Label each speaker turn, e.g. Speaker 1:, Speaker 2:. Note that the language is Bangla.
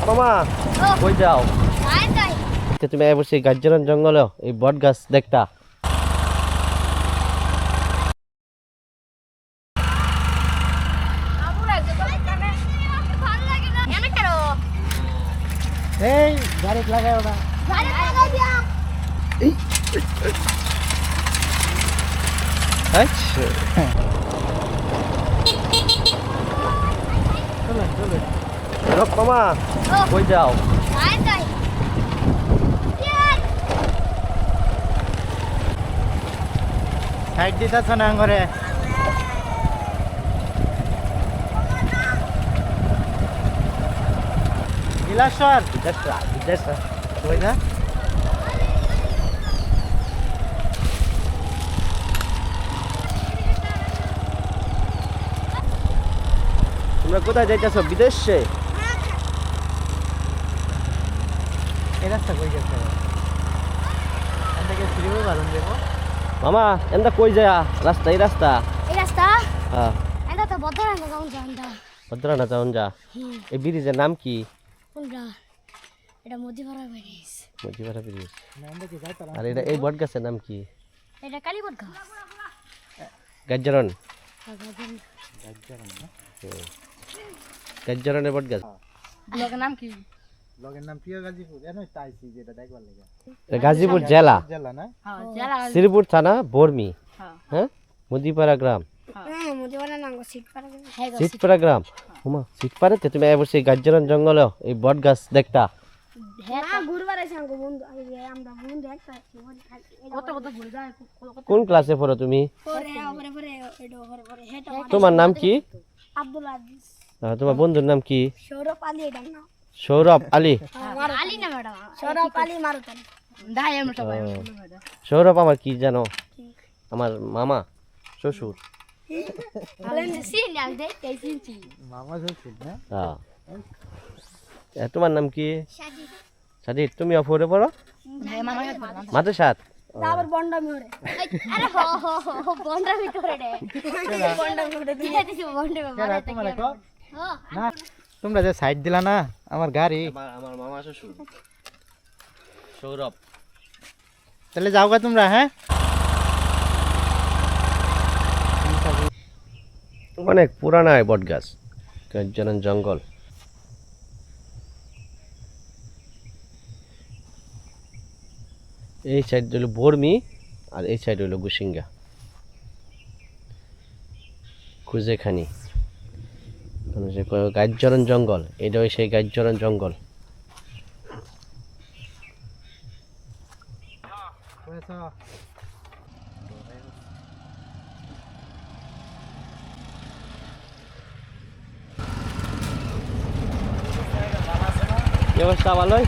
Speaker 1: মামা কই যাও? তুমি বসে গাজ্জারন জঙ্গলে এই বট গাছ দেখতা?
Speaker 2: এই গাড়ি লাগাও না।
Speaker 1: আচ্ছা মামা কই যাও?
Speaker 2: সাইড দিতেছ না করে। বিলাসর
Speaker 1: বিদেশটা
Speaker 2: কই না?
Speaker 1: তোমরা কোথায় যাইতেছো? বিদেশে?
Speaker 2: এই রাস্তা কই গেছে? এটাকে ফিরে বারণ দেব।
Speaker 1: মামা এন্দা কই যায় রাস্তা? এই রাস্তা হ্যাঁ
Speaker 3: এটা তো বদরা না যাও জানদা
Speaker 1: ভদ্রানা যাওন যা। এই ব্রিজের নাম কি?
Speaker 3: কোনটা? এটা মদিপাড়া ব্রিজ।
Speaker 1: মজিবারা ব্রিজ।
Speaker 2: না আমরা কি যাইতাম?
Speaker 1: আর এটা এই বট গাছের নাম কি?
Speaker 3: এটা কালীপদ গাছ।
Speaker 1: গাজ্জারন।
Speaker 2: গাজ্জারন না?
Speaker 1: গাজ্জারনের বট গাছ।
Speaker 3: ব্লগের নাম কি?
Speaker 2: লগের নাম প্রিয় গাজীপুর। এনই তাইছি যেটা দেখবার লাগা।
Speaker 1: এটা গাজীপুর জেলা,
Speaker 2: জেলা না?
Speaker 3: হ্যাঁ জেলা।
Speaker 1: শ্রীপুর থানা, বর্মি।
Speaker 3: হ্যাঁ
Speaker 1: হ্যাঁ মদিপাড়া গ্রাম,
Speaker 3: হ্যাঁ মদিপাড়া নাম সিটপাড়া। হ্যাঁ
Speaker 1: সিটপাড়া গ্রাম। হুমা সিটপাড়াতে তুমি বসে গাজ্জারন জঙ্গলে এই বট গাছ দেখতা?
Speaker 3: হ্যাঁ না ঘুরবার আইছি আমগো বন্ধু আমরা বন্ধু একটা কত কত ঘুরে যায়
Speaker 1: কোন ক্লাসে পড়ো তুমি?
Speaker 3: পরে এটা পরে হেটা
Speaker 1: তোমার নাম কি?
Speaker 3: আব্দুল আজিজ।
Speaker 1: তোমার বন্ধুর নাম কি?
Speaker 3: সৌরভ আলী এটা না।
Speaker 1: সৌরভ আলী।
Speaker 3: আলী না ম্যাডাম। সৌরভ আলী মারুতান। দাই আমরা সবাই
Speaker 1: সৌরভ আমার কি জানো? আমার মামা শ্বশুর।
Speaker 3: আলেন সিন আল দে তেসিনচি
Speaker 2: মামা শ্বশুর না?
Speaker 1: হ্যাঁ তোমার নাম কি?
Speaker 3: শাদি।
Speaker 1: সাজিদ। তুমি অফরে পড়ো?
Speaker 3: হ্যাঁ মামা
Speaker 1: মাদ্রাসাত?
Speaker 3: তারপর বন্ডামি হরে। আরে হো হো হো বন্ডামি করে রে। বন্ডামি করে দিয়ে দিছি বন্ডামি
Speaker 2: কেরা
Speaker 3: মারা
Speaker 2: তোমার কো?
Speaker 3: হ্যাঁ
Speaker 2: না তোমরা যে সাইড দিলা না আমার গাড়ি,
Speaker 1: আমার মামা শ্বশুর সৌরভ।
Speaker 2: তাহলে যাও গা তোমরা। হ্যাঁ
Speaker 1: অনেক পুরানা এই বট গাছ, গাজ্জারন জঙ্গল। এই সাইড হলো বর্মি আর এই সাইড হলো গুসিঙ্গা, খুজেখানি। গাজ্জারন জঙ্গল, এটা ওই সেই গাজ্জারন জঙ্গল। কি অবস্থা? ভালোই?